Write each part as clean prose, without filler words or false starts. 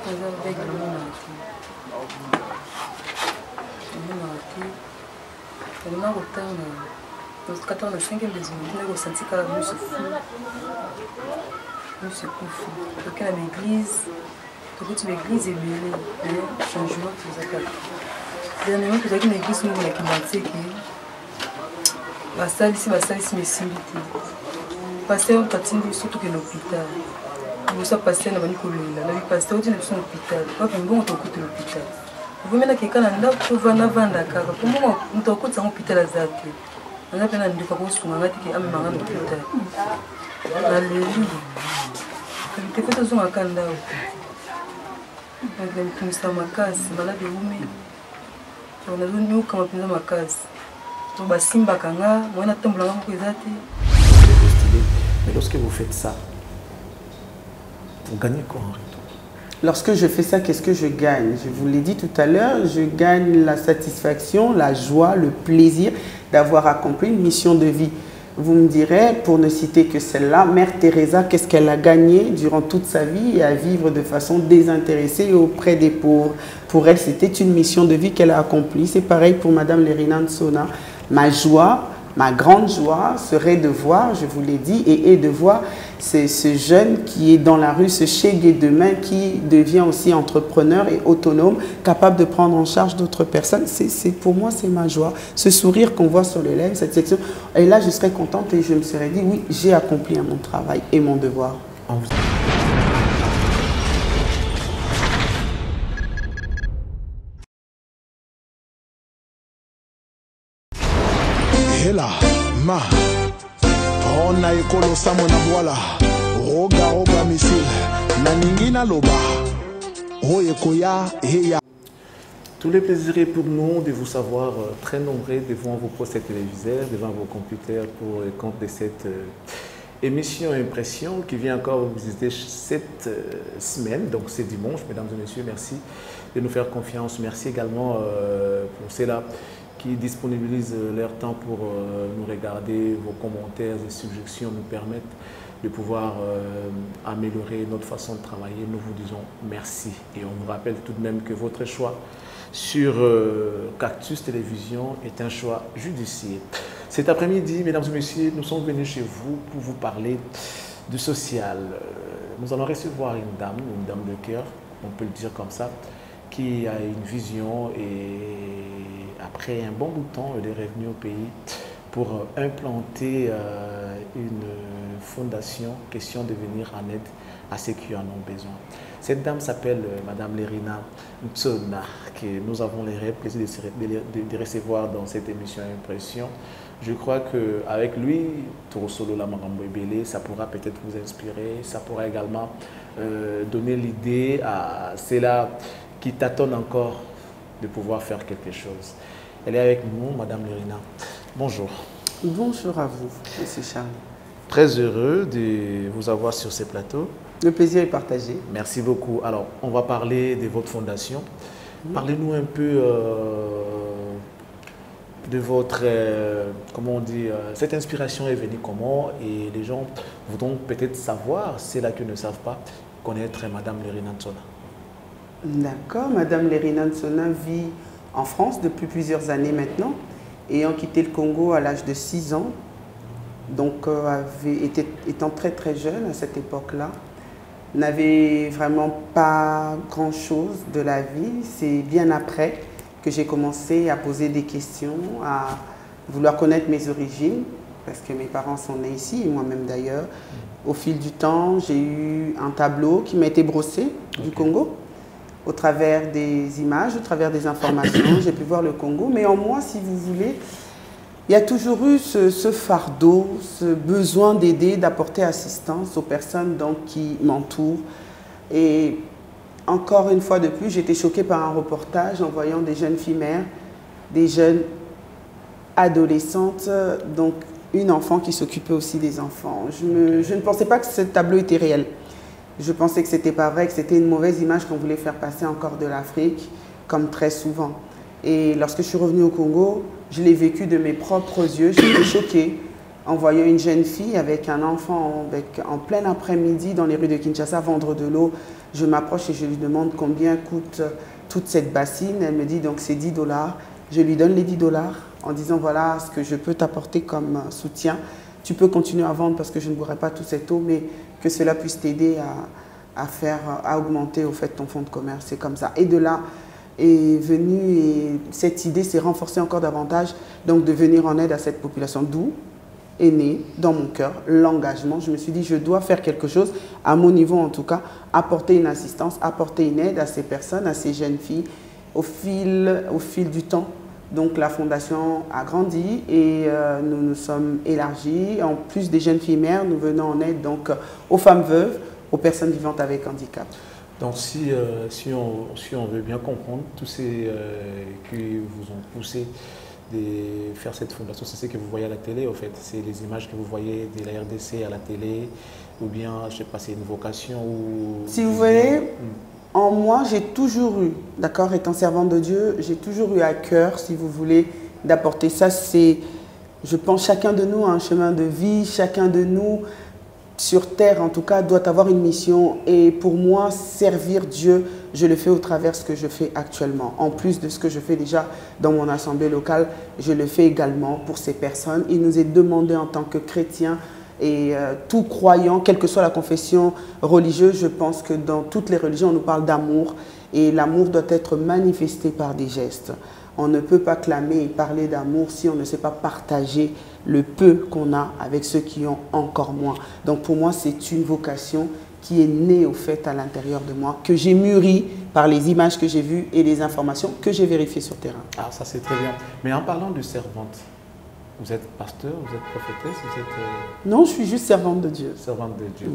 avec le monde. Quand on a 5e maison, on a senti que la nuit se fout. Nous se couche. Donc, à l'église, l'église est mêlée. Changement, tout ça. Dernièrement, tu as une église où on a qui la salle ici, mais simité. Passer un patin, surtout que l'hôpital. Nous sommes passés dans Nicolas. Nous passons au l'hôpital. Pas que nous on t'occupe l'hôpital. Vous mettez quelqu'un dans le pour vendre la carte. Pour moi, nous t'occupe l'hôpital à Zaki. On a besoin de faire des choses qui sont à l'hôpital. Alléluia. Tu fais tout ça à Kanda. Nous sommes à casa, malade de vous. On a venu comme un peu dans ma casa. Mais lorsque vous faites ça, vous gagnez quoi en retour? Lorsque je fais ça, qu'est-ce que je gagne? Je vous l'ai dit tout à l'heure, je gagne la satisfaction, la joie, le plaisir d'avoir accompli une mission de vie. Vous me direz, pour ne citer que celle-là, Mère Teresa, qu'est-ce qu'elle a gagné durant toute sa vie à vivre de façon désintéressée auprès des pauvres. Pour elle, c'était une mission de vie qu'elle a accomplie. C'est pareil pour Madame Lerina Nsona. Ma joie, ma grande joie serait de voir, je vous l'ai dit, et de voir ce jeune qui est dans la rue, ce Chegué demain, qui devient aussi entrepreneur et autonome, capable de prendre en charge d'autres personnes. Pour moi, c'est ma joie. Ce sourire qu'on voit sur les lèvres, cette section, et là, je serais contente et je me serais dit, oui, j'ai accompli mon travail et mon devoir. Hela ma ona ekolo samona bwala roga misil na ningina loba oyekoya heya. Tous les plaisirs pour nous de vous savoir très nombreux devant vos postes téléviseurs, devant vos computers pour le compte de cette émission Impression qui vient encore vous visiter cette semaine, donc c'est dimanche. Mesdames et messieurs, merci de nous faire confiance. Merci également pour ceux-là qui disponibilisent leur temps pour nous regarder. Vos commentaires et suggestions nous permettent de pouvoir améliorer notre façon de travailler. Nous vous disons merci et on vous rappelle tout de même que votre choix sur Cactus Télévision est un choix judicieux. Cet après-midi, mesdames et messieurs, nous sommes venus chez vous pour vous parler du social. Nous allons recevoir une dame de cœur, on peut le dire comme ça, qui a une vision et après un bon bout de temps, elle est revenue au pays pour implanter une fondation, question de venir en aide à ceux qui en ont besoin. Cette dame s'appelle Madame Lerina Nsona, que nous avons le plaisir de recevoir dans cette émission Impression. Je crois qu'avec lui, Torosolo Lamarambo Ebele, ça pourra peut-être vous inspirer, ça pourra également donner l'idée à ceux-là qui tâtonnent encore de pouvoir faire quelque chose. Elle est avec nous, Madame Lerina. Bonjour. Bonjour à vous, Monsieur Charles. Très heureux de vous avoir sur ce plateau. Le plaisir est partagé. Merci beaucoup. Alors, on va parler de votre fondation. Parlez-nous un peu de votre, comment on dit, cette inspiration est venue comment, et les gens voudront peut-être savoir, c'est là qu'ils ne savent pas, connaître Madame Lerina Nsona. D'accord, Madame Lerina Nsona vit en France depuis plusieurs années maintenant, ayant quitté le Congo à l'âge de 6 ans, donc étant très jeune à cette époque-là, n'avait vraiment pas grand-chose de la vie. C'est bien après que j'ai commencé à poser des questions, à vouloir connaître mes origines, parce que mes parents sont nés ici, et moi-même d'ailleurs. Au fil du temps, j'ai eu un tableau qui m'a été brossé du Congo, au travers des images, au travers des informations. J'ai pu voir le Congo, mais en moi, si vous voulez, il y a toujours eu ce fardeau, ce besoin d'aider, d'apporter assistance aux personnes donc, qui m'entourent. Et encore une fois de plus, j'ai été choquée par un reportage en voyant des jeunes filles mères, des jeunes adolescentes, donc une enfant qui s'occupait aussi des enfants. Je ne pensais pas que ce tableau était réel. Je pensais que ce n'était pas vrai, que c'était une mauvaise image qu'on voulait faire passer encore de l'Afrique, comme très souvent. Et lorsque je suis revenue au Congo, je l'ai vécu de mes propres yeux, j'étais choquée. en voyant une jeune fille avec un enfant en plein après-midi dans les rues de Kinshasa vendre de l'eau. Je m'approche et je lui demande combien coûte toute cette bassine. Elle me dit donc c'est 10 $. Je lui donne les 10 $ en disant voilà ce que je peux t'apporter comme soutien. Tu peux continuer à vendre parce que je ne boirai pas toute cette eau, mais que cela puisse t'aider à augmenter au fait ton fonds de commerce. C'est comme ça. Et de là est venue et cette idée s'est renforcée encore davantage, donc de venir en aide à cette population. D'où est né dans mon cœur l'engagement. Je me suis dit je dois faire quelque chose, à mon niveau en tout cas, apporter une assistance, apporter une aide à ces personnes, à ces jeunes filles au fil du temps. Donc la fondation a grandi et nous nous sommes élargis. En plus des jeunes filles mères, nous venons en aide donc, aux femmes veuves, aux personnes vivantes avec handicap. Donc si on veut bien comprendre, tous ceux qui vous ont poussé de faire cette fondation, c'est ce que vous voyez à la télé, en fait. C'est les images que vous voyez de la RDC à la télé, ou bien, je ne sais pas, c'est une vocation ou... Si vous voyez, en moi, j'ai toujours eu, d'accord, étant servante de Dieu, j'ai toujours eu à cœur, si vous voulez, d'apporter ça. C'est, je pense, chacun de nous a un chemin de vie, chacun de nous, sur terre en tout cas, doit avoir une mission. Et pour moi, servir Dieu, je le fais au travers de ce que je fais actuellement. En plus de ce que je fais déjà dans mon assemblée locale, je le fais également pour ces personnes. Il nous est demandé en tant que chrétiens et tout croyant, quelle que soit la confession religieuse, je pense que dans toutes les religions, on nous parle d'amour. Et l'amour doit être manifesté par des gestes. On ne peut pas clamer et parler d'amour si on ne sait pas partager le peu qu'on a avec ceux qui ont encore moins. Donc pour moi, c'est une vocation qui est née au fait à l'intérieur de moi, que j'ai mûrie par les images que j'ai vues et les informations que j'ai vérifiées sur terrain. Ah, ça c'est très bien. Mais en parlant de servante, vous êtes pasteur, vous êtes prophétesse, vous êtes... Non, je suis juste servante de Dieu. Servante de Dieu,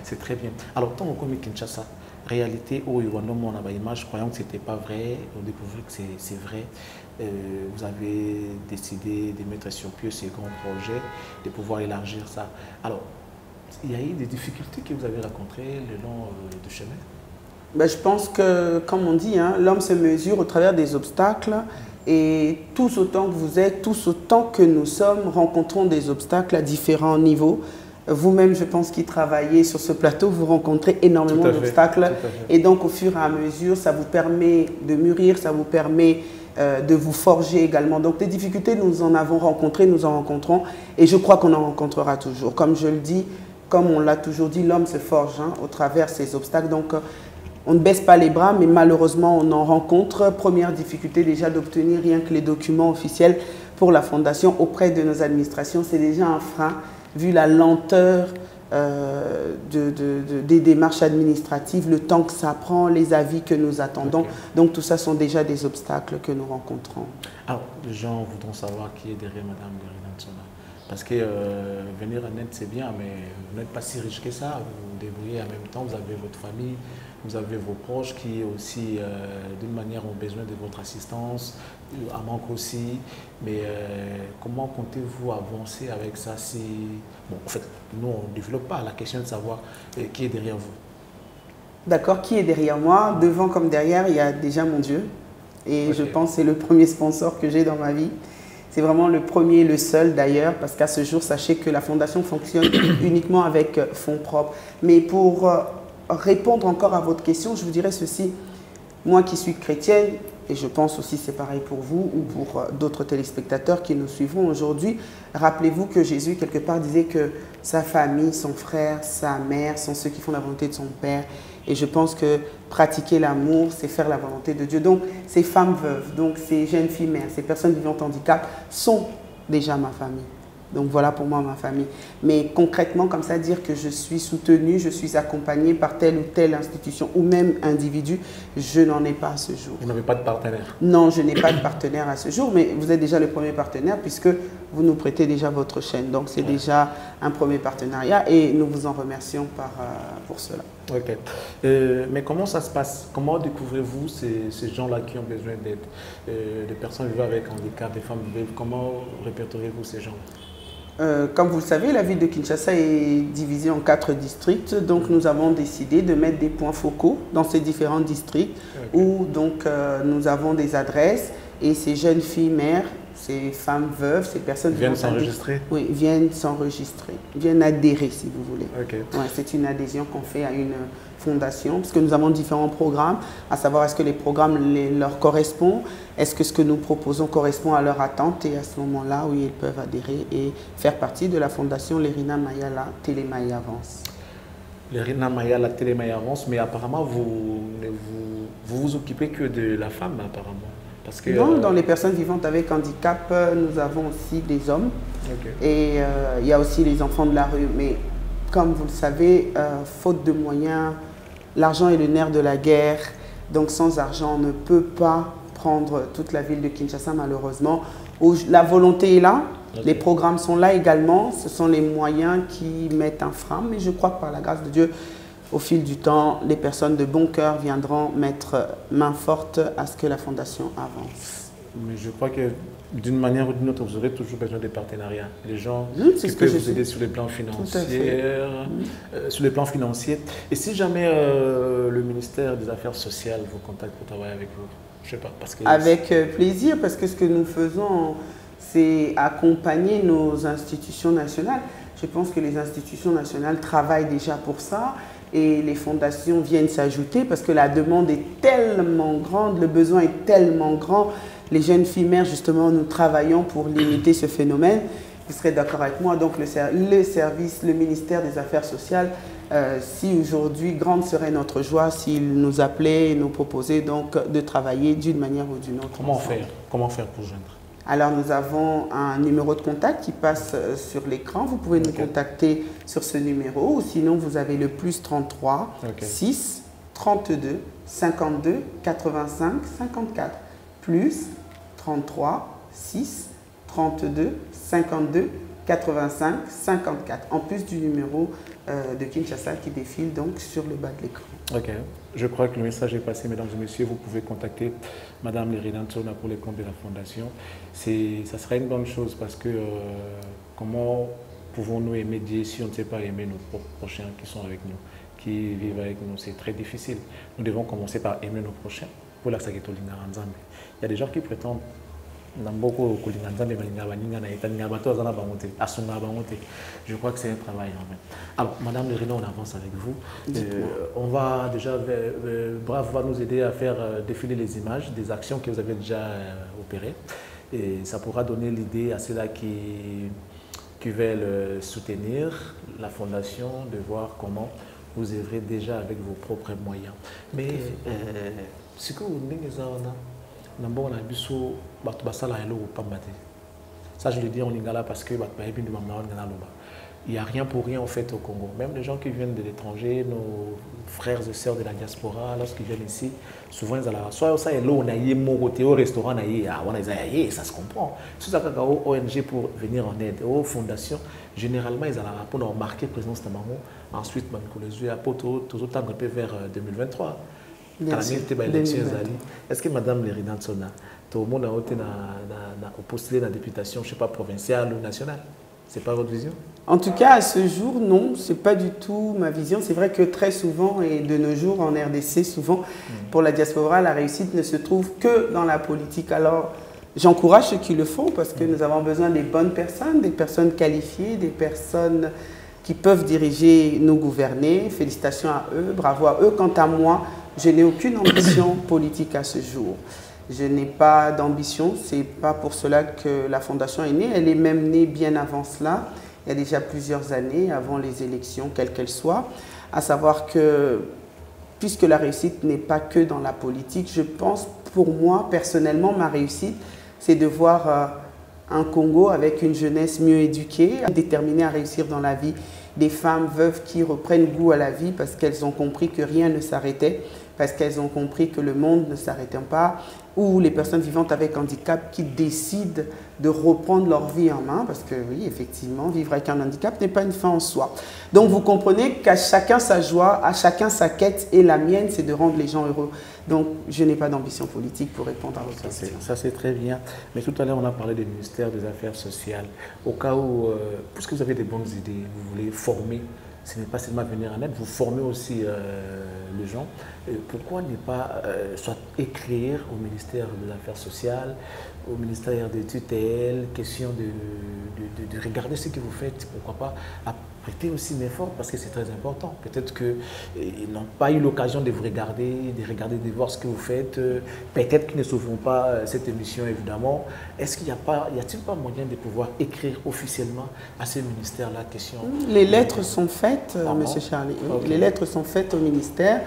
c'est très bien. Alors, tant qu'on est Kinshasa, réalité, où on a une image croyant que ce n'était pas vrai, on découvre que c'est vrai. Vous avez décidé de mettre sur pied ces grands projets, de pouvoir élargir ça. Alors, il y a eu des difficultés que vous avez rencontrées le long du chemin? Ben, je pense que, comme on dit, hein, l'homme se mesure au travers des obstacles. Et tous autant que vous êtes, tous autant que nous sommes, rencontrons des obstacles à différents niveaux. Vous-même, je pense, qui travaillez sur ce plateau, vous rencontrez énormément d'obstacles. Et donc, au fur et à mesure, ça vous permet de mûrir, ça vous permet de vous forger également. Donc, des difficultés, nous en avons rencontré, nous en rencontrons. Et je crois qu'on en rencontrera toujours. Comme je le dis, comme on l'a toujours dit, l'homme se forge hein, au travers de ces obstacles. Donc, on ne baisse pas les bras, mais malheureusement, on en rencontre. Première difficulté déjà d'obtenir rien que les documents officiels pour la fondation auprès de nos administrations. C'est déjà un frein, vu la lenteur des démarches administratives, le temps que ça prend, les avis que nous attendons. Okay. Donc tout ça sont déjà des obstacles que nous rencontrons. Alors, les gens voudront savoir qui est derrière Madame Lerina Nsona. Parce que venir en aide, c'est bien, mais vous n'êtes pas si riche que ça. Vous vous débrouillez en même temps, vous avez votre famille, vous avez vos proches qui aussi, d'une manière, ont besoin de votre assistance, à manque aussi. Mais comment comptez-vous avancer avec ça si... Bon, en fait, nous, on ne développe pas la question de savoir qui est derrière vous. D'accord, qui est derrière moi? Devant comme derrière, il y a déjà mon Dieu. Et je pense que c'est le premier sponsor que j'ai dans ma vie. C'est vraiment le premier et le seul d'ailleurs, parce qu'à ce jour, sachez que la fondation fonctionne uniquement avec fonds propres. Mais pour répondre encore à votre question, je vous dirais ceci. Moi qui suis chrétienne, et je pense aussi c'est pareil pour vous ou pour d'autres téléspectateurs qui nous suivront aujourd'hui, rappelez-vous que Jésus, quelque part, disait que sa famille, son frère, sa mère sont ceux qui font la volonté de son Père. Et je pense que pratiquer l'amour, c'est faire la volonté de Dieu. Donc, ces femmes veuves, donc ces jeunes filles mères, ces personnes vivant handicap sont déjà ma famille. Donc, voilà pour moi ma famille. Mais concrètement, comme ça, dire que je suis soutenue, je suis accompagnée par telle ou telle institution ou même individu, je n'en ai pas à ce jour. Vous n'avez pas de partenaire? Non, je n'ai pas de partenaire à ce jour, mais vous êtes déjà le premier partenaire puisque vous nous prêtez déjà votre chaîne. Donc, c'est déjà un premier partenariat et nous vous en remercions pour cela. Ok. Mais comment ça se passe? Comment découvrez-vous ces gens-là qui ont besoin d'aide? Des personnes vivant avec handicap, des femmes veuves, comment répertoriez-vous ces gens? Comme vous le savez, la ville de Kinshasa est divisée en 4 districts. Donc, nous avons décidé de mettre des points focaux dans ces différents districts où donc, nous avons des adresses et ces jeunes filles mères ces femmes veuves, ces personnes viennent s'enregistrer. Oui, viennent s'enregistrer, viennent adhérer si vous voulez. Okay. Ouais, c'est une adhésion qu'on fait à une fondation, parce que nous avons différents programmes, à savoir est-ce que les programmes leur correspondent, est-ce que ce que nous proposons correspond à leur attente, et à ce moment-là, oui, ils peuvent adhérer et faire partie de la fondation Lerina Maya, la Télémaï Avance. Lerina Maya, la Télémaï Avance, mais apparemment, vous vous occupez que de la femme, apparemment. Parce que, non, dans les personnes vivantes avec handicap, nous avons aussi des hommes. Okay. Et il y a aussi les enfants de la rue. Mais comme vous le savez, faute de moyens, l'argent est le nerf de la guerre. Donc sans argent, on ne peut pas prendre toute la ville de Kinshasa, malheureusement. La volonté est là, okay. Les programmes sont là également. Ce sont les moyens qui mettent un frein. Mais je crois que par la grâce de Dieu, au fil du temps, les personnes de bon cœur viendront mettre main forte à ce que la fondation avance. Mais je crois que d'une manière ou d'une autre, vous aurez toujours besoin de partenariats. Les gens qui peuvent vous aider sur le plan financier. Sur le plan financier. Et si jamais le ministère des Affaires sociales vous contacte pour travailler avec vous, je sais pas. Parce que avec plaisir, parce que ce que nous faisons, c'est accompagner nos institutions nationales. Je pense que les institutions nationales travaillent déjà pour ça. Et les fondations viennent s'ajouter parce que la demande est tellement grande, le besoin est tellement grand. Les jeunes filles mères, justement, nous travaillons pour limiter ce phénomène. Vous serez d'accord avec moi. Donc, le service, le ministère des Affaires sociales, si aujourd'hui, grande serait notre joie s'il nous appelait et nous proposait donc de travailler d'une manière ou d'une autre. Comment faire pour joindre? Alors, nous avons un numéro de contact qui passe sur l'écran. Vous pouvez nous contacter sur ce numéro ou sinon, vous avez le plus 33 6 32 52 85 54. Plus 33 6 32 52 85 54. En plus du numéro de Kinshasa qui défile donc sur le bas de l'écran. Ok. Je crois que le message est passé, mesdames et messieurs. Vous pouvez contacter Madame Lerina Ntsona pour les comptes de la Fondation. Ça serait une bonne chose parce que comment pouvons-nous aimer Dieu si on ne sait pas aimer nos propres prochains qui sont avec nous, qui vivent avec nous? C'est très difficile. Nous devons commencer par aimer nos prochains. Pour la Saketolinga Nzambe. Il y a des gens qui prétendent je crois que c'est un travail en fait. Alors, Madame Lerina, on avance avec vous. On va déjà, Brave va nous aider à faire défiler les images des actions que vous avez déjà opérées. Et ça pourra donner l'idée à ceux-là qui veulent soutenir la Fondation, de voir comment vous œuvrez déjà avec vos propres moyens. Mais ce que vous dites, ça je le dis en lingala parce que il n'y a rien pour rien en fait au Congo. Même les gens qui viennent de l'étranger, nos frères et sœurs de la diaspora, lorsqu'ils viennent ici, souvent ils ont soit ça est là, on a au restaurant, ça se comprend. Si ça a aux ONG pour venir en aide, aux fondations, généralement ils ont pour marquer présence de maman. Ensuite, les tout autant vers 2023. Est-ce que Mme Lerina Ntsona, tout le monde a postulé dans la députation, je ne sais pas, provinciale ou nationale? Ce n'est pas votre vision? En tout cas, à ce jour, non, ce n'est pas du tout ma vision. C'est vrai que très souvent, et de nos jours en RDC, souvent, pour la diaspora, la réussite ne se trouve que dans la politique. Alors, j'encourage ceux qui le font parce que nous avons besoin des bonnes personnes, des personnes qualifiées, des personnes qui peuvent diriger, nous gouverner. Félicitations à eux, bravo à eux. Quant à moi, je n'ai aucune ambition politique à ce jour. Je n'ai pas d'ambition, ce n'est pas pour cela que la Fondation est née. Elle est même née bien avant cela, il y a déjà plusieurs années, avant les élections, quelles qu'elles soient. À savoir que, puisque la réussite n'est pas que dans la politique, je pense, pour moi, personnellement, ma réussite, c'est de voir un Congo avec une jeunesse mieux éduquée, déterminée à réussir dans la vie. Des femmes veuves qui reprennent goût à la vie parce qu'elles ont compris que rien ne s'arrêtait, parce qu'elles ont compris que le monde ne s'arrêtait pas, ou les personnes vivantes avec handicap qui décident de reprendre leur vie en main, parce que oui, effectivement, vivre avec un handicap n'est pas une fin en soi. Donc vous comprenez qu'à chacun sa joie, à chacun sa quête, et la mienne, c'est de rendre les gens heureux. Donc je n'ai pas d'ambition politique pour répondre à votre question. Ça c'est très bien. Mais tout à l'heure, on a parlé du ministère des Affaires sociales. Au cas où, puisque vous avez des bonnes idées, vous voulez former ce n'est pas seulement venir en aide, vous formez aussi les gens. Pourquoi ne pas soit écrire au ministère des Affaires sociales, au ministère des tutelles, question de regarder ce que vous faites, pourquoi pas prêter aussi un effort, parce que c'est très important. Peut-être qu'ils n'ont pas eu l'occasion de vous regarder, de voir ce que vous faites. Peut-être qu'ils ne sauveront pas cette émission, évidemment. Est-ce qu'il y a-t-il pas moyen de pouvoir écrire officiellement à ce ministère-là question? Les lettres sont faites, M. Charlie. Okay. Les lettres sont faites au ministère.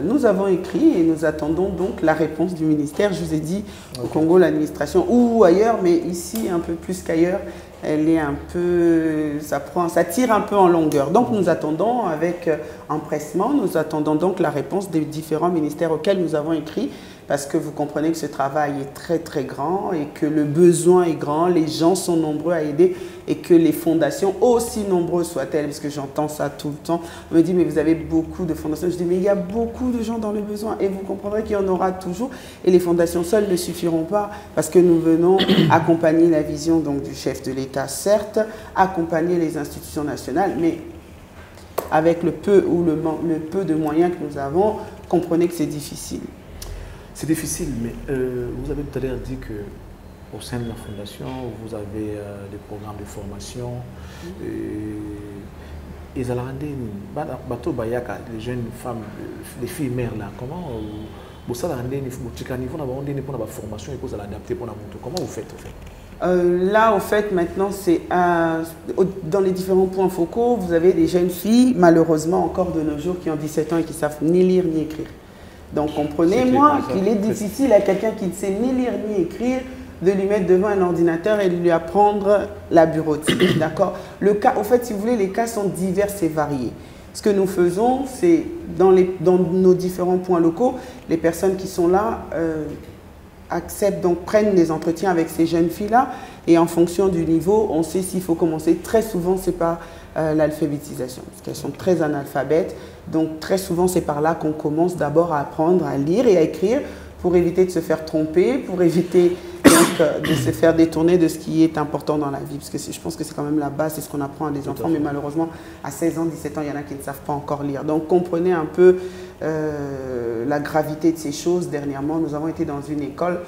Nous avons écrit et nous attendons donc la réponse du ministère. Je vous ai dit, au Congo, l'administration, ou ailleurs, mais ici un peu plus qu'ailleurs, elle est un peu, ça tire un peu en longueur. Donc nous attendons avec empressement, nous attendons donc la réponse des différents ministères auxquels nous avons écrit, parce que vous comprenez que ce travail est très très grand et que le besoin est grand, les gens sont nombreux à aider et que les fondations, aussi nombreuses soient-elles, parce que j'entends ça tout le temps, on me dit mais vous avez beaucoup de fondations, je dis mais il y a beaucoup de gens dans le besoin et vous comprendrez qu'il y en aura toujours et les fondations seules ne suffiront pas parce que nous venons accompagner la vision donc, du chef de l'État, certes, accompagner les institutions nationales, mais avec le peu ou le peu de moyens que nous avons, comprenez que c'est difficile. C'est difficile, mais vous avez tout à l'heure dit qu'au sein de la Fondation, vous avez des programmes de formation. Et les jeunes femmes, les filles mères, là, comment vous faites au fait? Là, au fait, maintenant, c'est dans les différents points focaux, vous avez des jeunes filles, malheureusement encore de nos jours, qui ont 17 ans et qui ne savent ni lire ni écrire. Donc comprenez-moi qu'il est difficile à quelqu'un qui ne sait ni lire ni écrire de lui mettre devant un ordinateur et de lui apprendre la bureautique. D'accord? Le cas, au fait, si vous voulez, les cas sont divers et variés. Ce que nous faisons, c'est dans nos différents points locaux, les personnes qui sont là acceptent, donc prennent des entretiens avec ces jeunes filles-là et en fonction du niveau, on sait s'il faut commencer. Très souvent, c'est par l'alphabétisation, parce qu'elles sont très analphabètes. Donc très souvent, c'est par là qu'on commence d'abord à apprendre à lire et à écrire pour éviter de se faire tromper, pour éviter donc, de se faire détourner de ce qui est important dans la vie. Parce que je pense que c'est quand même la base, c'est ce qu'on apprend à des enfants, mais malheureusement, à 16 ans, 17 ans, il y en a qui ne savent pas encore lire. Donc comprenez un peu la gravité de ces choses. Dernièrement, nous avons été dans une école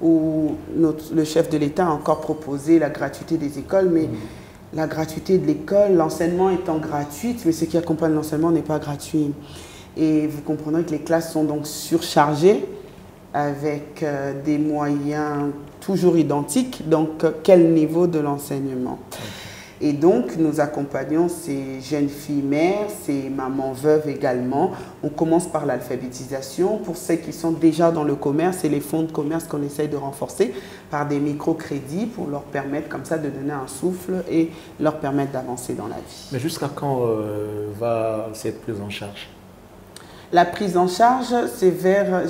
où le chef de l'État a encore proposé la gratuité des écoles, mais la gratuité de l'école, l'enseignement étant gratuit, mais ce qui accompagne l'enseignement n'est pas gratuit. Et vous comprenez que les classes sont donc surchargées avec des moyens toujours identiques. Donc, quel niveau de l'enseignement? Et donc, nous accompagnons ces jeunes filles mères, ces mamans veuves également. On commence par l'alphabétisation. Pour ceux qui sont déjà dans le commerce, et les fonds de commerce qu'on essaye de renforcer par des microcrédits pour leur permettre comme ça de donner un souffle et leur permettre d'avancer dans la vie. Mais jusqu'à quand va cette prise en charge? La prise en charge, c'est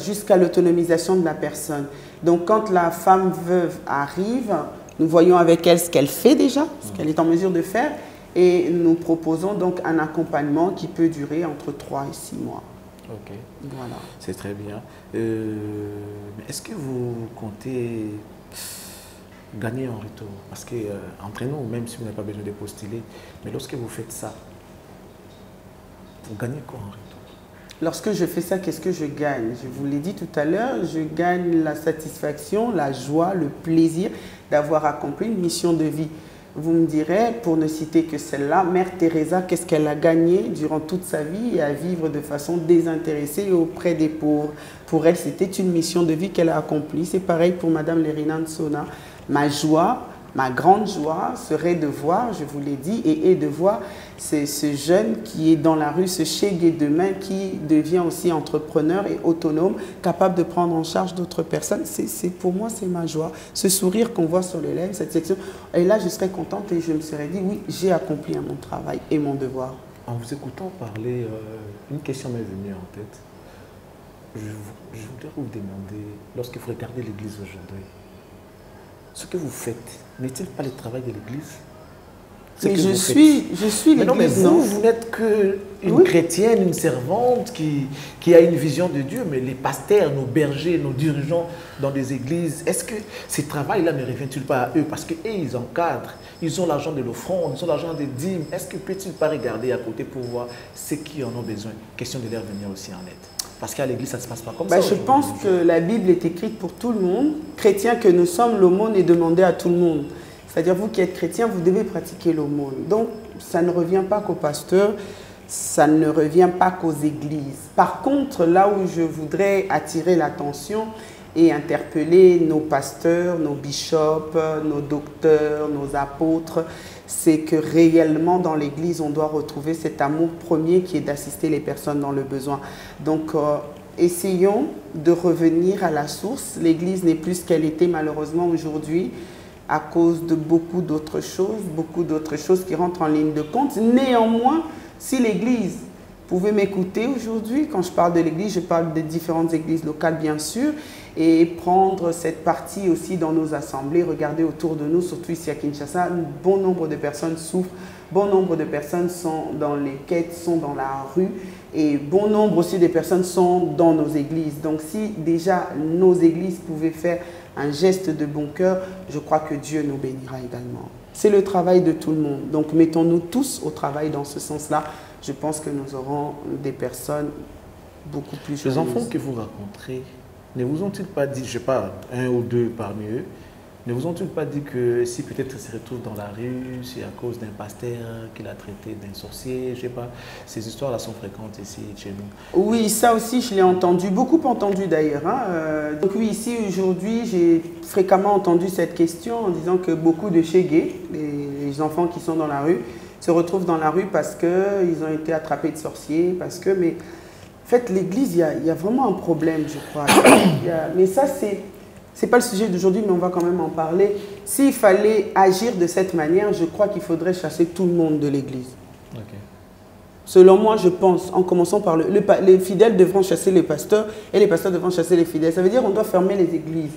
jusqu'à l'autonomisation de la personne. Donc, quand la femme veuve arrive, nous voyons avec elle ce qu'elle fait déjà, ce qu'elle est en mesure de faire, et nous proposons donc un accompagnement qui peut durer entre 3 et 6 mois. Ok, voilà. C'est très bien. Est-ce que vous comptez gagner en retour? Parce que entre nous, même si vous n'avez pas besoin de postuler, mais lorsque vous faites ça, vous gagnez quoi en retour? Lorsque je fais ça, qu'est-ce que je gagne? Je vous l'ai dit tout à l'heure, je gagne la satisfaction, la joie, le plaisir d'avoir accompli une mission de vie. Vous me direz, pour ne citer que celle-là, Mère Teresa, qu'est-ce qu'elle a gagné durant toute sa vie et à vivre de façon désintéressée auprès des pauvres? Pour elle, c'était une mission de vie qu'elle a accomplie. C'est pareil pour Madame Lerina Nsona. Ma joie, ma grande joie serait de voir, je vous l'ai dit, et de voir ce jeune qui est dans la rue, ce Chegué demain, qui devient aussi entrepreneur et autonome, capable de prendre en charge d'autres personnes. Pour moi, c'est ma joie. Ce sourire qu'on voit sur les lèvres, cette section, et là, je serais contente et je me serais dit, oui, j'ai accompli mon travail et mon devoir. En vous écoutant parler, une question m'est venue en tête. Je voudrais vous demander, lorsque vous regardez l'Église aujourd'hui, ce que vous faites, n'est-il pas le travail de l'Église? ce mais que je vous suis faites. Mais non, mais l'église, non? vous n'êtes qu'une Oui. chrétienne, une servante qui a une vision de Dieu, mais les pasteurs, nos bergers, nos dirigeants dans des églises, est-ce que ces travail-là ne revient-il pas à eux? Parce qu'eux, ils encadrent, ils ont l'argent de l'offrande, ils ont l'argent des dîmes. Est-ce que peut-il pas regarder à côté pour voir ceux qui en ont besoin? Question de leur venir aussi en aide. Parce qu'à l'église, ça ne se passe pas comme ça. Je pense que la Bible est écrite pour tout le monde. Chrétiens que nous sommes, l'aumône est demandée à tout le monde. C'est-à-dire, vous qui êtes chrétien, vous devez pratiquer l'aumône. Donc, ça ne revient pas qu'aux pasteurs, ça ne revient pas qu'aux églises. Par contre, là où je voudrais attirer l'attention et interpeller nos pasteurs, nos bishops, nos docteurs, nos apôtres, c'est que réellement dans l'église, on doit retrouver cet amour premier qui est d'assister les personnes dans le besoin. Donc, essayons de revenir à la source. L'église n'est plus ce qu'elle était malheureusement aujourd'hui, à cause de beaucoup d'autres choses qui rentrent en ligne de compte. Néanmoins, si l'Église pouvait m'écouter aujourd'hui, quand je parle de l'Église, je parle des différentes églises locales bien sûr, et prendre cette partie aussi dans nos assemblées, regarder autour de nous, surtout ici à Kinshasa, un bon nombre de personnes souffrent, bon nombre de personnes sont dans les quêtes, sont dans la rue, et bon nombre aussi de personnes sont dans nos églises. Donc si déjà nos églises pouvaient faire un geste de bon cœur, je crois que Dieu nous bénira également. C'est le travail de tout le monde. Donc mettons-nous tous au travail dans ce sens-là. Je pense que nous aurons des personnes beaucoup plus joyeuses. Les enfants que vous rencontrez, ne vous ont-ils pas dit, je ne sais pas, un ou deux parmi eux, ne vous ont-ils pas dit que si peut-être ils se retrouvent dans la rue, c'est à cause d'un pasteur qu'il a traité d'un sorcier, je ne sais pas, ces histoires-là sont fréquentes ici chez nous. Oui, ça aussi je l'ai entendu, beaucoup entendu d'ailleurs. Donc oui, ici aujourd'hui, j'ai fréquemment entendu cette question en disant que beaucoup de chégués, les enfants qui sont dans la rue, se retrouvent dans la rue parce qu'ils ont été attrapés de sorciers, parce que, mais en fait l'église, il y a vraiment un problème je crois. Mais ça c'est pas le sujet d'aujourd'hui, mais on va quand même en parler. S'il fallait agir de cette manière, je crois qu'il faudrait chasser tout le monde de l'église. Okay. Selon moi, je pense, en commençant par les fidèles devront chasser les pasteurs et les pasteurs devront chasser les fidèles. Ça veut dire qu'on doit fermer les églises.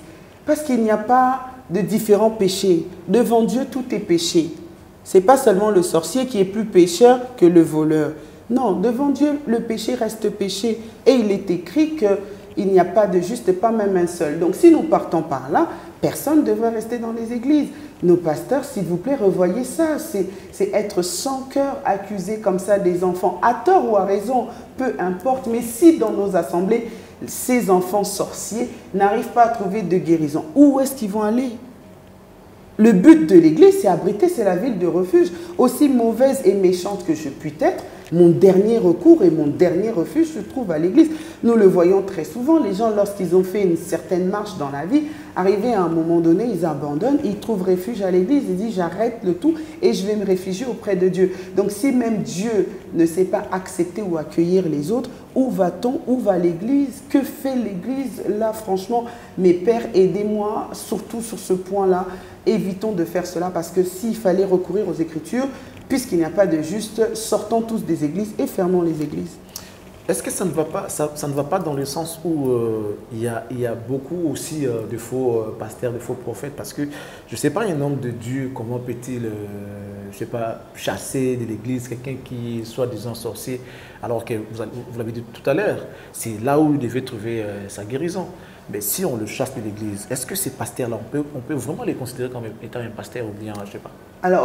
Parce qu'il n'y a pas de différents péchés. Devant Dieu, tout est péché. Ce n'est pas seulement le sorcier qui est plus pécheur que le voleur. Non, devant Dieu, le péché reste péché. Et il est écrit qu'il n'y a pas de juste, pas même un seul. Donc si nous partons par là, personne ne devrait rester dans les églises. Nos pasteurs, s'il vous plaît, revoyez ça. C'est être sans cœur, accuser comme ça des enfants, à tort ou à raison, peu importe. Mais si dans nos assemblées, ces enfants sorciers n'arrivent pas à trouver de guérison, où est-ce qu'ils vont aller? Le but de l'église, c'est abriter, c'est la ville de refuge. Aussi mauvaise et méchante que je puis être, mon dernier recours et mon dernier refuge se trouve à l'église. Nous le voyons très souvent, les gens, lorsqu'ils ont fait une certaine marche dans la vie, arrivés à un moment donné, ils abandonnent, ils trouvent refuge à l'église, ils disent j'arrête le tout et je vais me réfugier auprès de Dieu. Donc si même Dieu ne sait pas accepter ou accueillir les autres, où va-t-on? Où va l'église? Que fait l'église? Là, franchement, mes pères, aidez-moi, surtout sur ce point-là. Évitons de faire cela parce que s'il fallait recourir aux Écritures, puisqu'il n'y a pas de juste, sortons tous des églises et fermons les églises. Est-ce que ça ne va pas, ça ne va pas dans le sens où il y a beaucoup aussi de faux pasteurs, de faux prophètes? Parce que je ne sais pas, un homme de Dieu, comment peut-il, je sais pas, chasser de l'église quelqu'un qui soit disant sorcier, alors que vous l'avez dit tout à l'heure, c'est là où il devait trouver sa guérison. Mais si on le chasse de l'église, est-ce que ces pasteurs-là, on peut vraiment les considérer comme étant un pasteur ou bien, je ne sais pas,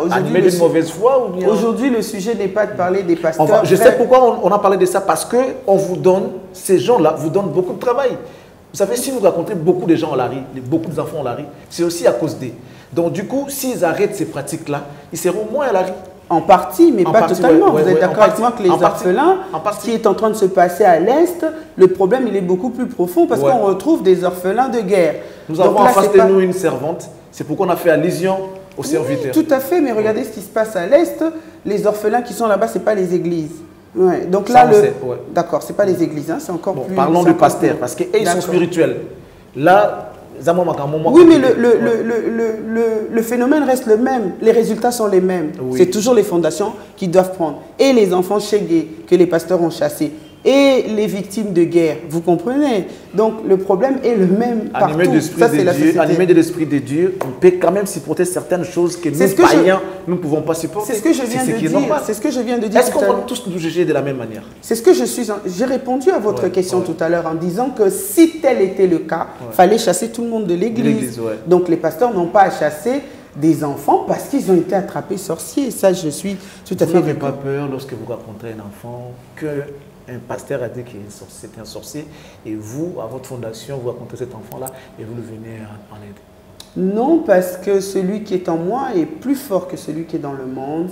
animé d'une mauvaise foi ou bien... Aujourd'hui, le sujet n'est pas de parler des pasteurs. Je sais pourquoi on a parlé de ça, parce qu'on vous donne, ces gens-là vous donnent beaucoup de travail. Vous savez, si vous racontez beaucoup de gens à la rue, beaucoup d'enfants à la rue, c'est aussi à cause d'eux. Donc du coup, s'ils arrêtent ces pratiques-là, ils seront moins à la rue. En partie, mais pas totalement. Vous êtes d'accord avec moi que les orphelins, ce qui est en train de se passer à l'Est, le problème il est beaucoup plus profond parce qu'on retrouve des orphelins de guerre. Nous avons en face de nous une servante, c'est pourquoi on a fait allusion aux serviteurs. Tout à fait, mais regardez ce qui se passe à l'Est, les orphelins qui sont là-bas, ce n'est pas les églises. Ouais. Donc là, d'accord, ce n'est pas les églises, hein, c'est encore plus... Parlons du pasteur, parce qu'ils sont spirituels. Là, oui, mais le phénomène reste le même. Les résultats sont les mêmes. Oui. C'est toujours les fondations qui doivent prendre. Et les enfants chégués que les pasteurs ont chassés, et les victimes de guerre. Vous comprenez? Donc le problème est le même partout. Ça, c'est la société. Animé de l'esprit de Dieu, on peut quand même supporter certaines choses que nous, païens, nous ne pouvons pas supporter. C'est ce que je viens de dire. C'est ce que je viens de dire. Est-ce qu'on va tous nous juger de la même manière? C'est ce que j'ai répondu à votre question tout à l'heure en disant que si tel était le cas, il fallait chasser tout le monde de l'église. Donc les pasteurs n'ont pas à chasser des enfants parce qu'ils ont été attrapés sorciers. Ça, je suis tout à fait... Vous n'avez pas peur lorsque vous rencontrez un enfant qu'un pasteur a dit qu'il c'était un sorcier et vous, à votre fondation, vous rencontrez cet enfant-là et vous le venez en aide? Non, parce que celui qui est en moi est plus fort que celui qui est dans le monde.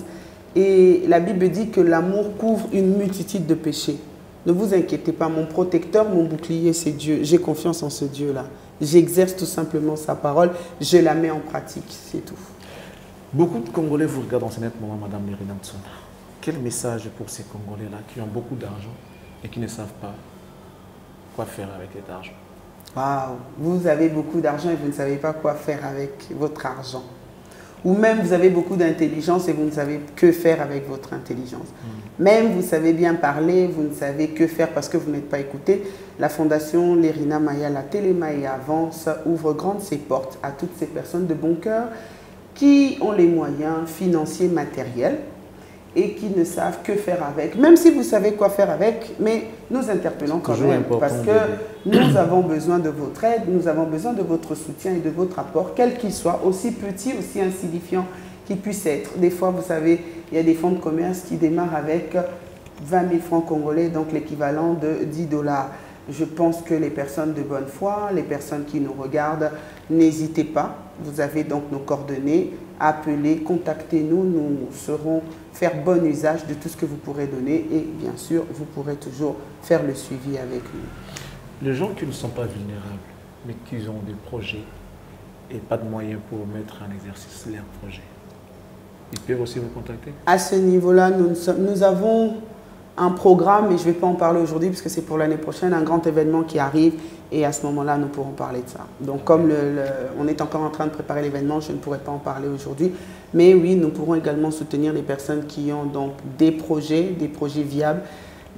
Et la Bible dit que l'amour couvre une multitude de péchés. Ne vous inquiétez pas, mon protecteur, mon bouclier, c'est Dieu. J'ai confiance en ce Dieu-là. J'exerce tout simplement sa parole, je la mets en pratique, c'est tout. Beaucoup de Congolais vous regardent en ce moment, Madame Lerina Ntsona. Quel message pour ces Congolais-là qui ont beaucoup d'argent et qui ne savent pas quoi faire avec cet argent? Waouh, vous avez beaucoup d'argent et vous ne savez pas quoi faire avec votre argent. Ou même vous avez beaucoup d'intelligence et vous ne savez que faire avec votre intelligence. Même vous savez bien parler, vous ne savez que faire parce que vous n'êtes pas écouté. La fondation Lerina Maya, la Télémaï Avance, ouvre grandes ses portes à toutes ces personnes de bon cœur qui ont les moyens financiers, matériels et qui ne savent que faire avec. Même si vous savez quoi faire avec, mais nous interpellons quand même parce que nous avons besoin de votre aide, nous avons besoin de votre soutien et de votre apport, quel qu'il soit, aussi petit, aussi insignifiant qu'il puisse être. Des fois, vous savez, il y a des fonds de commerce qui démarrent avec 20 000 francs congolais, donc l'équivalent de 10 $. Je pense que les personnes de bonne foi, les personnes qui nous regardent, n'hésitez pas. Vous avez donc nos coordonnées. Appelez, contactez-nous. Nous saurons faire bon usage de tout ce que vous pourrez donner. Et bien sûr, vous pourrez toujours faire le suivi avec nous. Les gens qui ne sont pas vulnérables, mais qui ont des projets et pas de moyens pour mettre en exercice leurs projets, ils peuvent aussi vous contacter? À ce niveau-là, nous avons un programme, mais je ne vais pas en parler aujourd'hui parce que c'est pour l'année prochaine, un grand événement qui arrive et à ce moment-là, nous pourrons parler de ça. Donc comme on est encore en train de préparer l'événement, je ne pourrai pas en parler aujourd'hui. Mais oui, nous pourrons également soutenir les personnes qui ont donc des projets viables,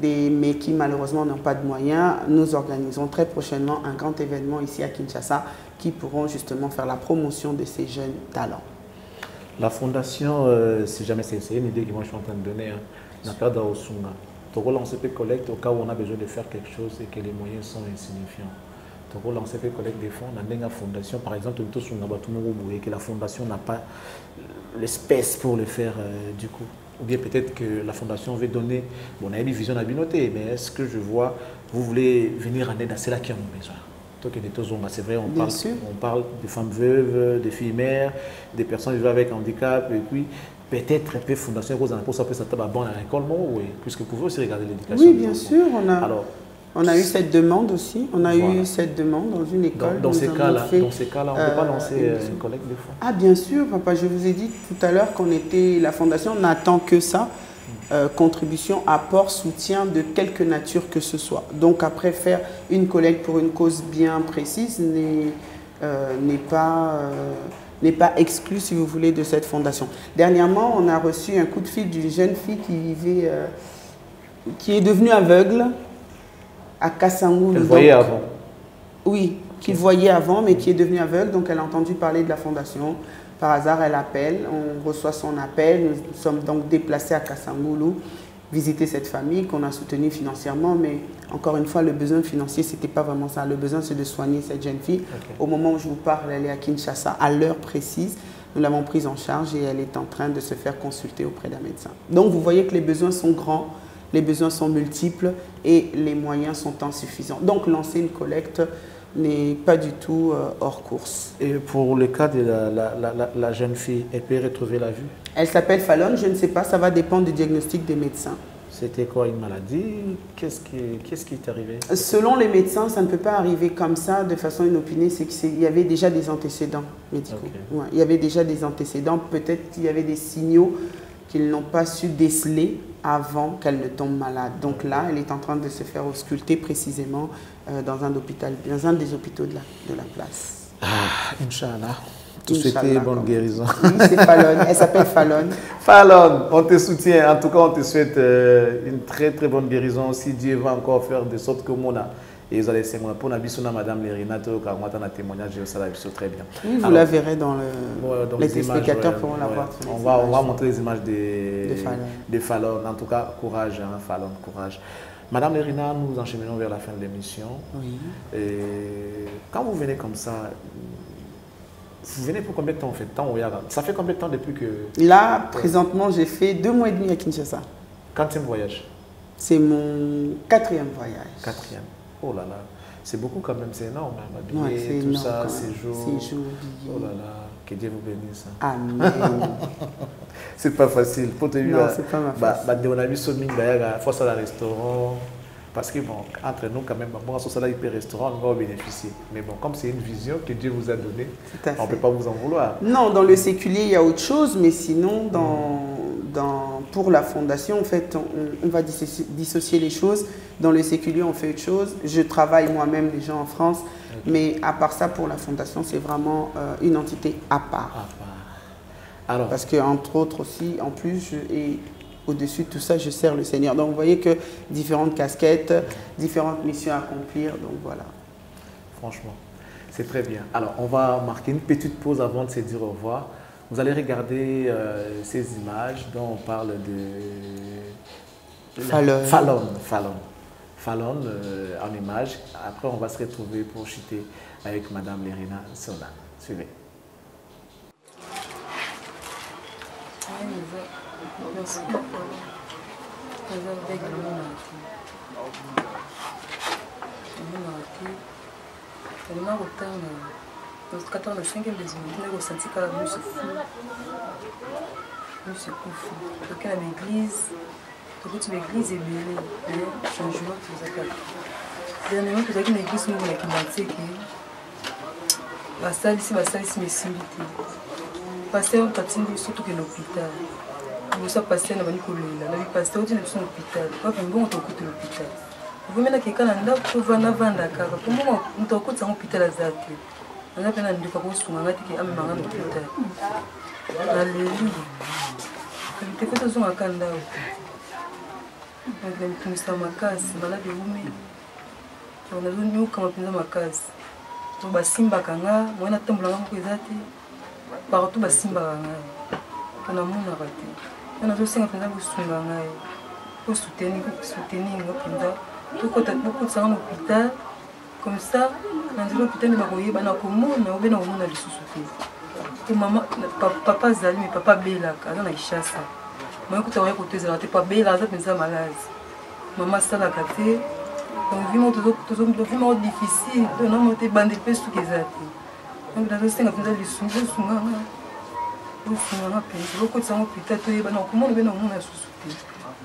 mais qui malheureusement n'ont pas de moyens. Nous organisons très prochainement un grand événement ici à Kinshasa qui pourront justement faire la promotion de ces jeunes talents. La fondation, si jamais c'est une idée que moi je suis en train de donner, dans le cadre d'Osunga, on lancer des collectes au cas où on a besoin de faire quelque chose et que les moyens sont insignifiants. On lancer des collectes des fonds dans la fondation, par exemple, et que la fondation n'a pas l'espèce pour le faire du coup. Ou bien peut-être que la fondation veut donner, bon, on a une vision à binoter, mais est-ce que je vois, vous voulez venir en aide à ceux-là qui en ont besoin? C'est vrai, on parle de femmes veuves, de filles mères, des personnes vivant avec handicap, et puis peut-être un peu fondation pour ça peut s'attendre à bon à l'école, puisque vous pouvez aussi regarder l'éducation. Oui, bien sûr, on a eu cette demande aussi, on a eu cette demande dans une école. Dans ces cas-là, on ne peut pas lancer une collecte de fonds. Ah bien sûr, papa, je vous ai dit tout à l'heure qu'on était, la fondation n'attend que ça. Contribution, apport, soutien de quelque nature que ce soit. Donc après, faire une collecte pour une cause bien précise n'est pas exclu, si vous voulez, de cette fondation. Dernièrement, on a reçu un coup de fil d'une jeune fille qui est devenue aveugle à Kassangou. Elle voyait avant. Oui, qui voyait avant, mais qui est devenue aveugle. Donc elle a entendu parler de la fondation. Par hasard, elle appelle, on reçoit son appel. Nous sommes donc déplacés à Kassangoulou, visiter cette famille qu'on a soutenue financièrement. Mais encore une fois, le besoin financier, ce n'était pas vraiment ça. Le besoin, c'est de soigner cette jeune fille. Au moment où je vous parle, elle est à Kinshasa, à l'heure précise. Nous l'avons prise en charge et elle est en train de se faire consulter auprès d'un médecin. Donc, vous voyez que les besoins sont grands, les besoins sont multiples et les moyens sont insuffisants. Donc, lancer une collecte n'est pas du tout hors course. Et pour le cas de la jeune fille, elle peut retrouver la vue? Elle s'appelle Fallon, je ne sais pas, ça va dépendre du diagnostic des médecins. C'était quoi, une maladie? Qu'est-ce qui est arrivé? Selon les médecins, ça ne peut pas arriver comme ça de façon inopinée, c'est qu'il y avait déjà des antécédents médicaux. Ouais, il y avait déjà des antécédents, peut-être qu'il y avait des signaux qu'ils n'ont pas su déceler avant qu'elle ne tombe malade. Donc là, elle est en train de se faire ausculter précisément dans un des hôpitaux de la place. Ah, Inch'Allah. te souhaiter bonne guérison. Oui, c'est Fallon. Elle s'appelle Fallon. Fallon, on te soutient. En tout cas, on te souhaite une très très bonne guérison. Si Dieu va encore faire de sorte que Mona et ils allaient se pour Nabisuna, Madame Lerina, car moi, un témoignage, ça la très bien. Oui, vous la verrez dans les téléspectateurs pourront la voir. On va montrer les images de Fallon. En tout cas, courage, hein, Fallon, courage. Madame Lerina, nous enchaînons vers la fin de l'émission. Oui. Quand vous venez comme ça, vous venez pour combien de temps en fait? Ça fait combien de temps depuis que... Là, présentement, j'ai fait 2 mois et demi à Kinshasa. Quatrième voyage? C'est mon 4e voyage. 4e. Oh là là, c'est beaucoup quand même, c'est énorme. Hein, ouais, tout énorme, ça, séjour. Oh là là, que Dieu vous bénisse. Amen. C'est pas facile. Pour te dire, c'est pas ma facile. On a vu ce ming d'ailleurs, force à la restaurant. Parce que bon, entre nous quand même, bon, sur ça, hyper restaurant, on va en bénéficier. Mais bon, comme c'est une vision que Dieu vous a donnée, on ne peut pas vous en vouloir. Non, dans le séculier, il y a autre chose, mais sinon, pour la fondation, en fait, on va dissocier les choses. Dans le séculier, on fait autre chose. Je travaille moi-même les gens en France, mais à part ça, pour la fondation, c'est vraiment une entité à part. Alors, parce qu'entre autres aussi, en plus, au-dessus de tout ça, je sers le Seigneur. Donc, vous voyez que différentes casquettes, différentes missions à accomplir. Donc, voilà. Franchement, c'est très bien. Alors, on va marquer une petite pause avant de se dire au revoir. Vous allez regarder ces images dont on parle de... Fallon en images. Après, on va se retrouver pour chuter avec Madame Lerina Nsona. Suivez. Merci. L'église est belle, changement que vous avez. Dernièrement, vous avez une église qui est la salle ici, mais similité. Passer un patin surtout que l'hôpital. Vous savez passer dans le Nicolas, la vie passer au de l'hôpital. Pas un bon on coûte l'hôpital. Vous mettez quelqu'un dans le pour vendre car pour moi on te coûte un hôpital à Zate. On a peine de faire sur un qui a même un hôpital. Alléluia. Tu fais tout ça en Canada. Donc nous sommes à casa, malade de vous. On a venu comme à casa. Donc basimba kanga, moi na tambula ngo ezati. Partout basimba kanga. On a mon arrêté. On a aussi un peu de sunga ngai. Pour soutenir ngo pinda. Tout côté beaucoup de ça en hôpital. Comme ça, dans l'hôpital de Baroye, bana komona, on bena komona lisusu. Pour maman, papa Zali, mais papa Bela, quand on a chassé. Moi, quand on a écouté ça, pas Bela, ça pensait malade. Maman ça la caté. Donc vivement toujours difficile, donc on était bandé peu sous les athées. Donc dans ce sens, on a des sujets sous moi. Vous finissez à payer. Beaucoup de sang au hôpital, tu es ben non comment on a sous-souté.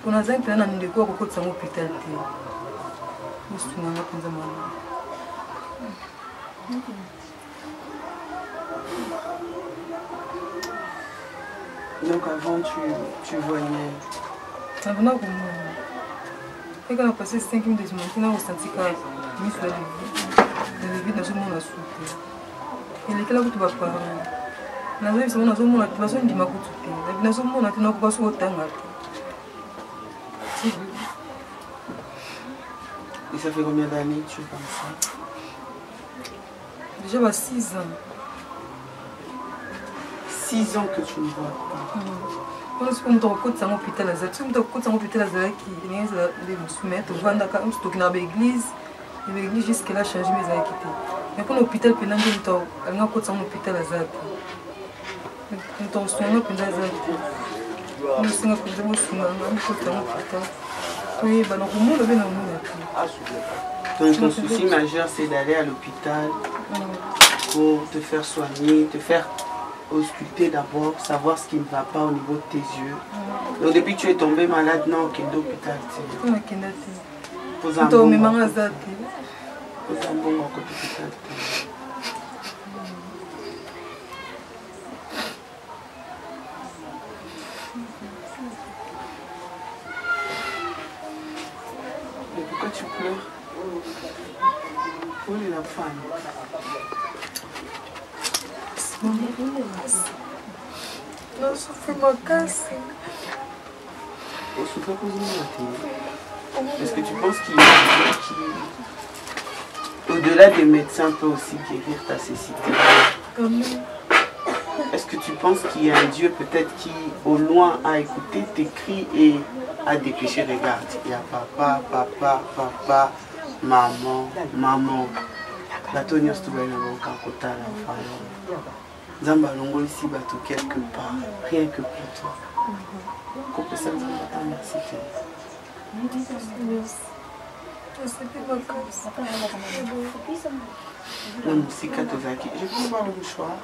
Pour nous un plan de quoi beaucoup de sang au hôpital. Vous finissez à payer maman. Donc avant tu voyais. Avant comme et quand on a passé 5 minutes de monter, on a ressenti que mis sur le vide dans ce monde à souper. Et les là où tu vas parler. Dans ce monde, tu vas se dire que tu es. Dans ce monde, tu n'as pas sur autant. Et ça fait combien d'années que tu es comme ça? Déjà 6 ans. 6 ans que tu ne vois pas. Quand on te rencontre dans l'hôpital, tu me rencontres dans l'hôpital qui est me soumettre, je vais dans l'église, l'église jusqu'à là changer mes acquittés. Mais pour l'hôpital, pendant que tu as rencontré dans l'hôpital, tu as soigné pendant les acquittés. Tu as soigné pendant les acquittés. Donc ton souci majeur, c'est d'aller à l'hôpital pour te faire soigner, te faire ausculter d'abord, savoir ce qui ne va pas au niveau de tes yeux. Donc depuis que tu es tombé malade, non, qu'il est d'hôpital. Pose un bon à l'hôpital. Mais pourquoi tu pleures? Où est la femme? Non, souffre ma casse. Est-ce que tu penses qu'il au-delà des médecins peut aussi guérir ta cécité? Est-ce que tu penses qu'il y a un Dieu peut-être qui au loin a écouté tes cris et a dépêché? Regarde, il y a papa, papa, papa, maman, maman. La tonnière se trouve dans le cancota, la Zamba longo ici bateau quelque part, rien que pour toi. Comment ça me va merci. La musique à Tozaki. Je peux voir le mouchoir.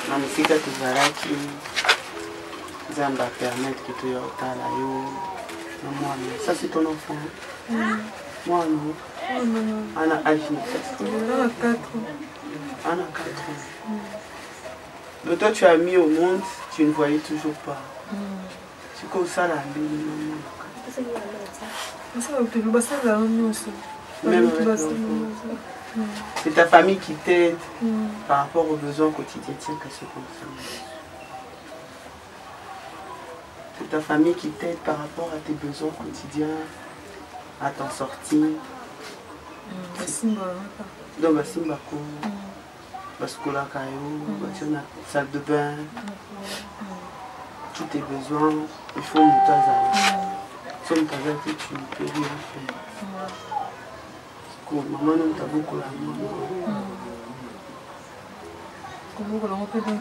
La musique à Tozaki. Zamba permettre que tu aies la yo. Ça c'est ton enfant. Moi non. Anna a 4 ans. Anna 4 ans. Mais toi tu as mis au monde, tu ne voyais toujours pas. C'est comme ça la vie. C'est ta famille qui t'aide par rapport aux besoins quotidiens. C'est ta famille qui t'aide par rapport à tes besoins quotidiens, à t'en sortir. Donc, Basimbako, Baskola Kayo, salle de bain, tous tes besoins, il faut Moutaza. Sans Moutaza, tu ne peux rien faire. Maman, nous t'as beaucoup la maman.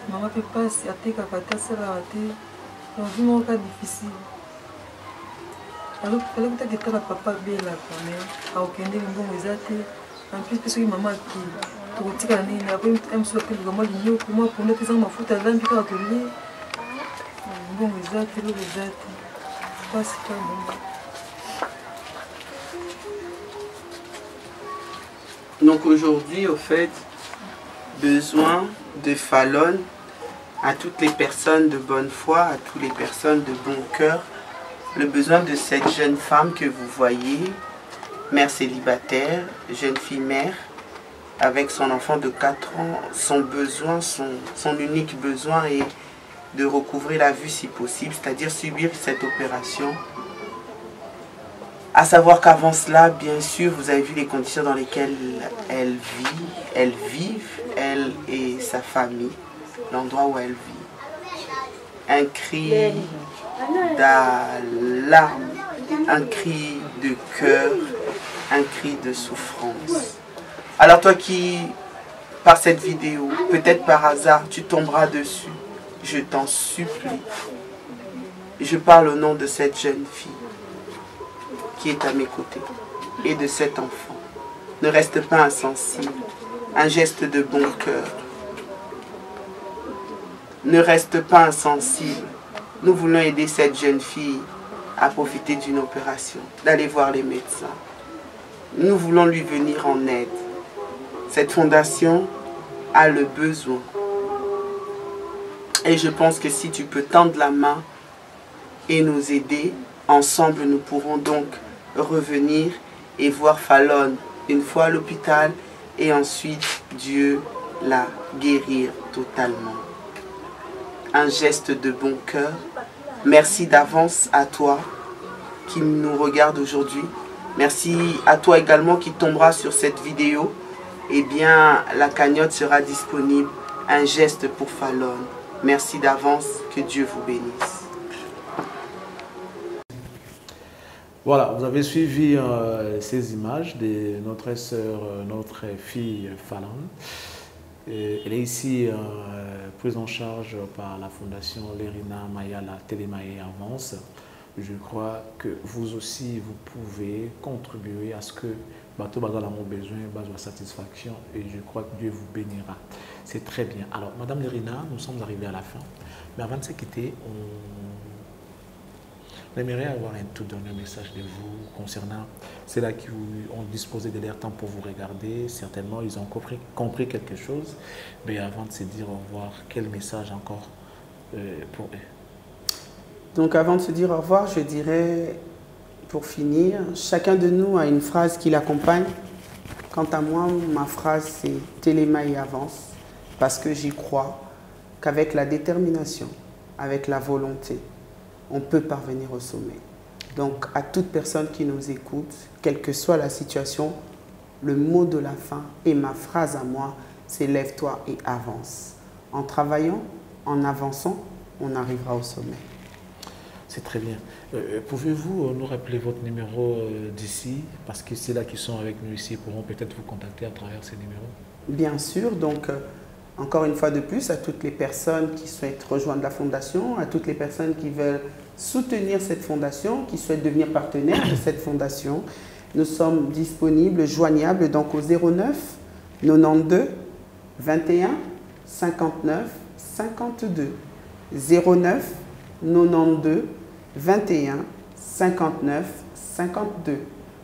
Maman peut pas si à tes capacités, c'est la raté. Donc, vraiment, cas difficile. Alors, il fallait que tu aies papa bien là quand même. Alors, qu'il y ait un bon résultat. En plus, parce que maman qui tu te dis après, elle me souhaite que vraiment l'igno pour moi, pour nous, que ça m'a foutu à l'âme, puis quand tu es bon résultat, le résultat. Pas si tu as bon. Donc, aujourd'hui, au fait, besoin de Fallon à toutes les personnes de bonne foi, à toutes les personnes de bon cœur, le besoin de cette jeune femme que vous voyez, mère célibataire, jeune fille mère, avec son enfant de 4 ans, son besoin, son unique besoin est de recouvrer la vue si possible, c'est-à-dire subir cette opération. À savoir qu'avant cela, bien sûr, vous avez vu les conditions dans lesquelles elle vit, elle et sa famille, l'endroit où elle vit. Un cri d'alarme, un cri de cœur, un cri de souffrance. Alors toi qui, par cette vidéo, peut-être par hasard, tu tomberas dessus, je t'en supplie. Je parle au nom de cette jeune fille qui est à mes côtés et de cet enfant. Ne reste pas insensible. Un geste de bon cœur. Ne reste pas insensible. Nous voulons aider cette jeune fille à profiter d'une opération, d'aller voir les médecins. Nous voulons lui venir en aide. Cette fondation a le besoin. Et je pense que si tu peux tendre la main et nous aider, ensemble nous pourrons donc revenir et voir Fallon une fois à l'hôpital et ensuite Dieu la guérir totalement. Un geste de bon cœur. Merci d'avance à toi qui nous regarde aujourd'hui. Merci à toi également qui tombera sur cette vidéo. Eh bien, la cagnotte sera disponible. Un geste pour Fallon. Merci d'avance. Que Dieu vous bénisse. Voilà, vous avez suivi ces images de notre sœur, notre fille Fallon. Elle est ici prise en charge par la fondation Lerina Mayala Télémaé Avance. Je crois que vous aussi, vous pouvez contribuer à ce que Bateau Bazal a besoin, besoin de satisfaction, et je crois que Dieu vous bénira. C'est très bien. Alors, Madame Lerina, nous sommes arrivés à la fin. Mais avant de se quitter, on aimerait avoir un tout dernier message de vous concernant ceux-là qui ont disposé de leur temps pour vous regarder. Certainement, ils ont compris quelque chose. Mais avant de se dire au revoir, quel message encore pour eux? Donc, avant de se dire au revoir, je dirais, pour finir, chacun de nous a une phrase qui l'accompagne. Quant à moi, ma phrase c'est Téléma et avance, parce que j'y crois qu'avec la détermination, avec la volonté, on peut parvenir au sommet. Donc à toute personne qui nous écoute, quelle que soit la situation, le mot de la fin et ma phrase à moi, c'est lève-toi et avance. En travaillant, en avançant, on arrivera au sommet. C'est très bien. Pouvez-vous nous rappeler votre numéro d'ici? Parce que c'est là qui sont avec nous ici, pourront peut-être vous contacter à travers ces numéros. Bien sûr, donc encore une fois de plus, à toutes les personnes qui souhaitent rejoindre la fondation, à toutes les personnes qui veulent soutenir cette fondation, qui souhaitent devenir partenaires de cette fondation, nous sommes disponibles, joignables donc au 09 92 21 59 52. 09 92 21 59 52.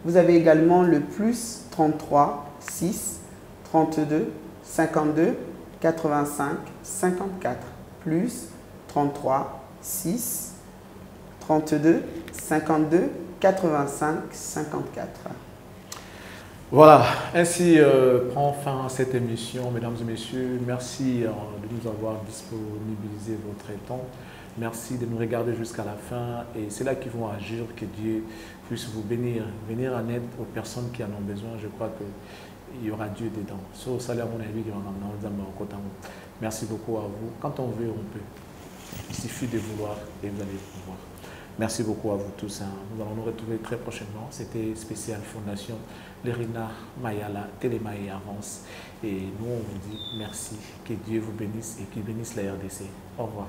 Vous avez également le plus 33 6 32 52 85 54. Plus 33 6 32 52 85 54. Voilà, ainsi prend fin cette émission, mesdames et messieurs. Merci de nous avoir disponibilisé votre temps. Merci de nous regarder jusqu'à la fin. Et c'est là qu'ils vont agir, que Dieu puisse vous bénir, venir en aide aux personnes qui en ont besoin. Je crois qu'il y aura Dieu dedans. So, salut à mon ami qui va. Merci beaucoup à vous. Quand on veut, on peut. Il suffit de vouloir et vous allez pouvoir. Merci beaucoup à vous tous. Nous allons nous retrouver très prochainement. C'était spécial Fondation Lerina Mayala, Téléma et Avance. Et nous, on vous dit merci. Que Dieu vous bénisse et qu'il bénisse la RDC. Au revoir.